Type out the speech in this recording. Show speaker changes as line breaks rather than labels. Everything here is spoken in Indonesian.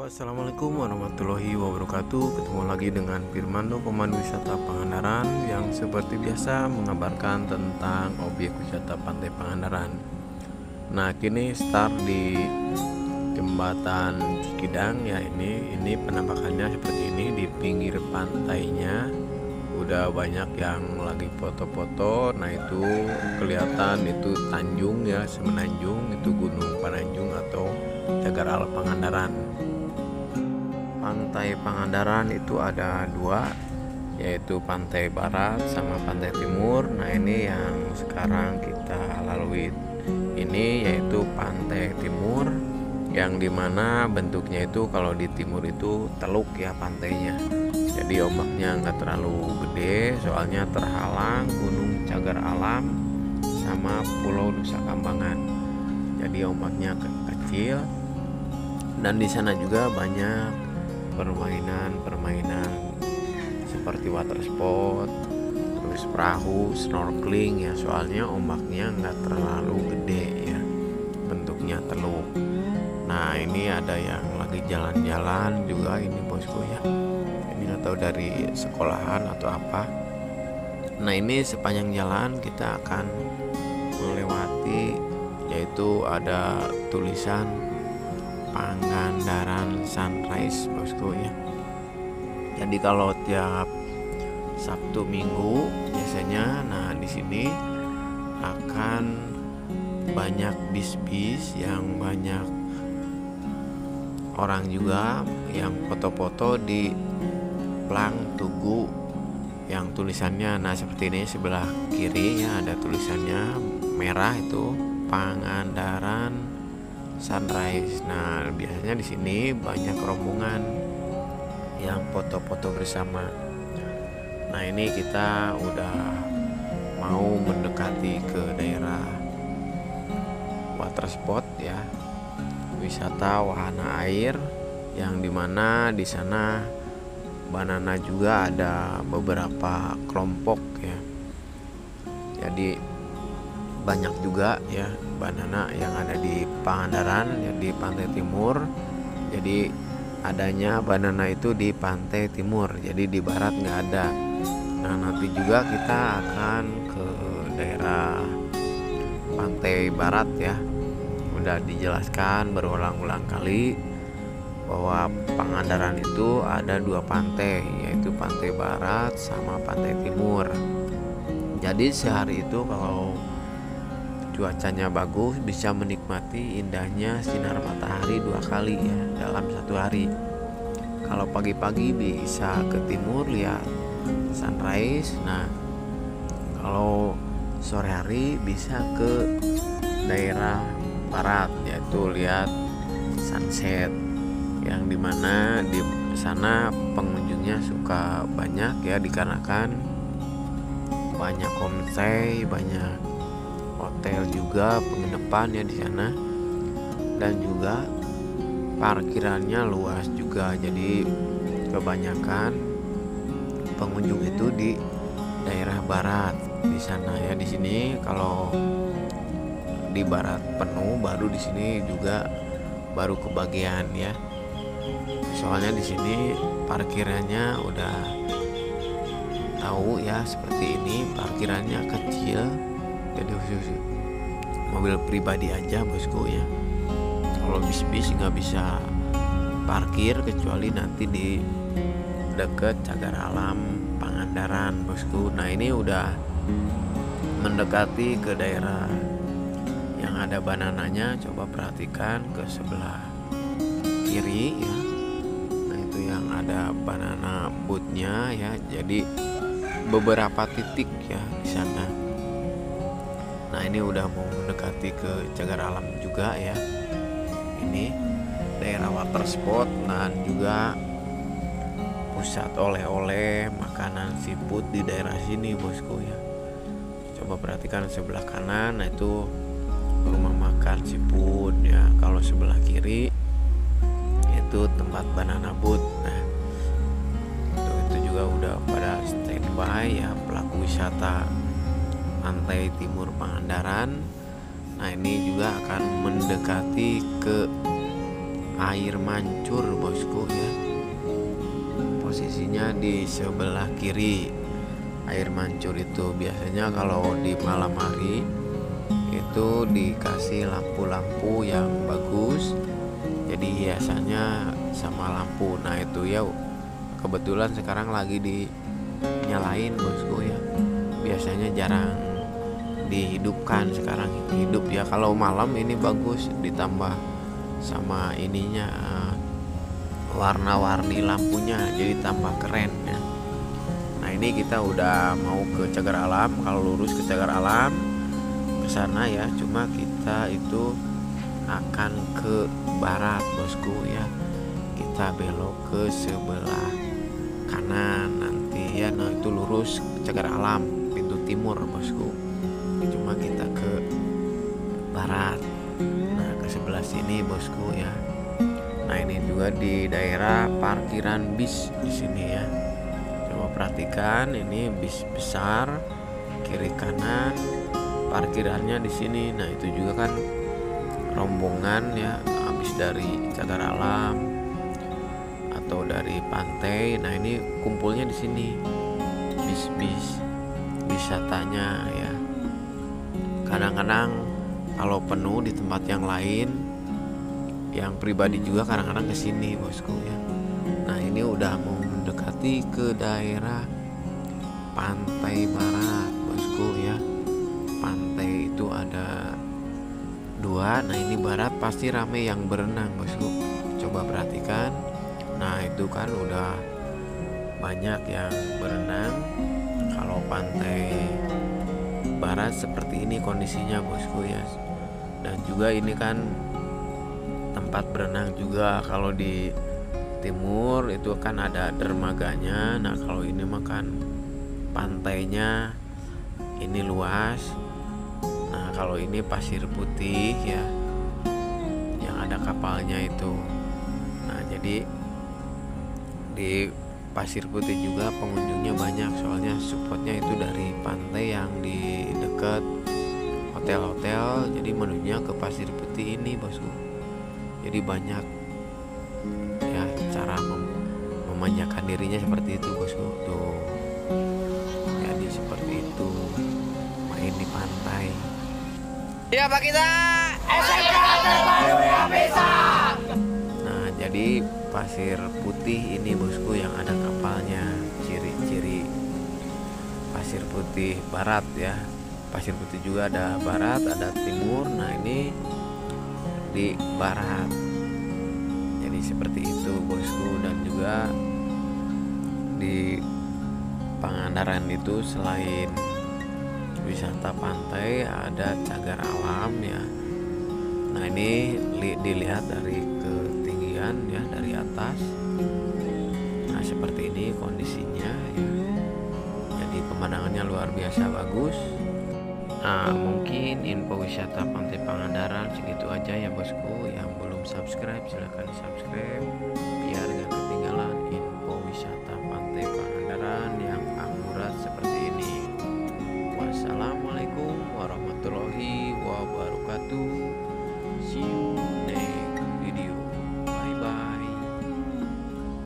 Assalamualaikum warahmatullahi wabarakatuh. Ketemu lagi dengan Firmando, pemandu wisata Pangandaran, yang seperti biasa mengabarkan tentang objek wisata Pantai Pangandaran. Nah, kini start di jembatan Cikidang ya. Ini penampakannya seperti ini. Di pinggir pantainya udah banyak yang lagi foto-foto. Nah, itu kelihatan itu Tanjung ya, Semenanjung, itu Gunung Pananjung atau Cagar Alam Pangandaran. Pantai Pangandaran itu ada dua, yaitu pantai barat sama pantai timur. Nah, ini yang sekarang kita lalui ini yaitu pantai timur, yang dimana bentuknya itu kalau di timur itu teluk ya pantainya. Jadi ombaknya nggak terlalu gede, soalnya terhalang Gunung Cagar Alam sama Pulau Nusa Kambangan. Jadi ombaknya kecil, dan di sana juga banyak permainan seperti water sport, terus perahu, snorkeling ya, soalnya ombaknya nggak terlalu gede ya, bentuknya teluk. Nah, ini ada yang lagi jalan-jalan juga ini bosku ya, ini nggak tahu dari sekolahan atau apa. Nah, ini sepanjang jalan kita akan melewati, yaitu ada tulisan Pangandaran Sunrise bosku ya. Jadi kalau tiap Sabtu Minggu biasanya, nah di sini akan banyak bis-bis yang banyak orang juga yang foto-foto di plang tugu yang tulisannya, nah seperti ini sebelah kiri ya, ada tulisannya merah itu Pangandaran Sunrise. Nah, biasanya di sini banyak rombongan yang foto-foto bersama. Nah, ini kita udah mau mendekati ke daerah water spot ya, wisata wahana air, yang dimana di sana banana juga ada beberapa kelompok ya. Jadi banyak juga ya banana yang ada di Pangandaran ya, di pantai timur. Jadi adanya banana itu di pantai timur, jadi di barat nggak ada. Nah, nanti juga kita akan ke daerah pantai barat ya. Udah dijelaskan berulang-ulang kali bahwa Pangandaran itu ada dua pantai, yaitu pantai barat sama pantai timur. Jadi sehari itu kalau cuacanya bagus bisa menikmati indahnya sinar matahari dua kali ya dalam satu hari. Kalau pagi-pagi bisa ke timur lihat sunrise. Nah, kalau sore hari bisa ke daerah barat, yaitu lihat sunset, yang dimana di sana pengunjungnya suka banyak ya, dikarenakan banyak homestay, banyak hotel juga penginapan ya di sana, dan juga parkirannya luas juga. Jadi kebanyakan pengunjung itu di daerah barat di sana ya. Di sini kalau di barat penuh, baru di sini juga baru kebagian ya. Soalnya di sini parkirannya udah tahu ya, seperti ini parkirannya kecil. Jadi khusus mobil pribadi aja bosku ya. Kalau bis-bis nggak bisa parkir kecuali nanti di deket Cagar Alam Pangandaran bosku. Nah, ini udah mendekati ke daerah yang ada banananya. Coba perhatikan ke sebelah kiri ya. Nah, itu yang ada banana boatnya ya. Jadi beberapa titik ya di sana. Nah, ini udah mau mendekati ke Cagar Alam juga ya. Ini daerah water sport dan juga pusat oleh-oleh makanan seafood di daerah sini bosku ya. Coba perhatikan sebelah kanan, nah itu rumah makan seafood ya. Kalau sebelah kiri itu tempat banana boat. Nah, itu juga udah pada standby ya pelaku wisata pantai timur Pangandaran. Nah, ini juga akan mendekati ke air mancur bosku ya. Posisinya di sebelah kiri. Air mancur itu biasanya kalau di malam hari itu dikasih lampu-lampu yang bagus, jadi hiasannya sama lampu. Nah itu ya kebetulan sekarang lagi dinyalain bosku ya. Biasanya jarang dihidupkan, sekarang hidup ya. Kalau malam ini bagus, ditambah sama ininya warna-warni lampunya, jadi tambah keren ya. Nah ini kita udah mau ke Cagar Alam. Kalau lurus ke Cagar Alam ke sana ya, cuma kita itu akan ke barat bosku ya. Kita belok ke sebelah kanan nanti ya. Nah itu lurus ke Cagar Alam pintu timur bosku. Cuma kita ke barat. Nah ke sebelah sini bosku ya. Nah ini juga di daerah parkiran bis di sini ya. Coba perhatikan, ini bis besar, kiri kanan parkirannya di sini. Nah itu juga kan rombongan ya, habis dari Cagar Alam atau dari pantai. Nah ini kumpulnya di sini, bis-bis wisatanya ya. Kadang-kadang kalau penuh di tempat yang lain, yang pribadi juga kadang-kadang ke sini bosku ya. Nah ini udah mau mendekati ke daerah pantai barat bosku ya. Pantai itu ada dua. Nah ini barat pasti rame yang berenang bosku. Coba perhatikan. Nah itu kan udah banyak yang berenang. Kalau pantai barat seperti ini kondisinya bosku ya. Dan juga ini kan tempat berenang juga. Kalau di timur itu kan ada dermaganya. Nah kalau ini makan pantainya ini luas. Nah kalau ini pasir putih ya, yang ada kapalnya itu. Nah jadi di pasir putih juga pengunjungnya banyak, soalnya spotnya itu dari pantai yang di dekat hotel-hotel, jadi menunya ke pasir putih ini bosku. Jadi banyak ya cara memanjakan dirinya seperti itu bosku. Tuh jadi seperti itu, main di pantai.
Ya Pak kita SMK terbaru yang bisa.
Nah jadi pasir putih ini bosku yang ada kapalnya. Ciri-ciri pasir putih barat ya. Pasir putih juga ada barat, ada timur. Nah ini di barat. Jadi seperti itu bosku. Dan juga di Pangandaran itu selain wisata pantai ada Cagar Alam ya. Nah ini dilihat dari ketinggian ya, dari atas. Nah seperti ini kondisinya ya. Jadi pemandangannya luar biasa bagus. Nah mungkin info wisata Pantai Pangandaran segitu aja ya bosku. Yang belum subscribe silahkan di subscribe biar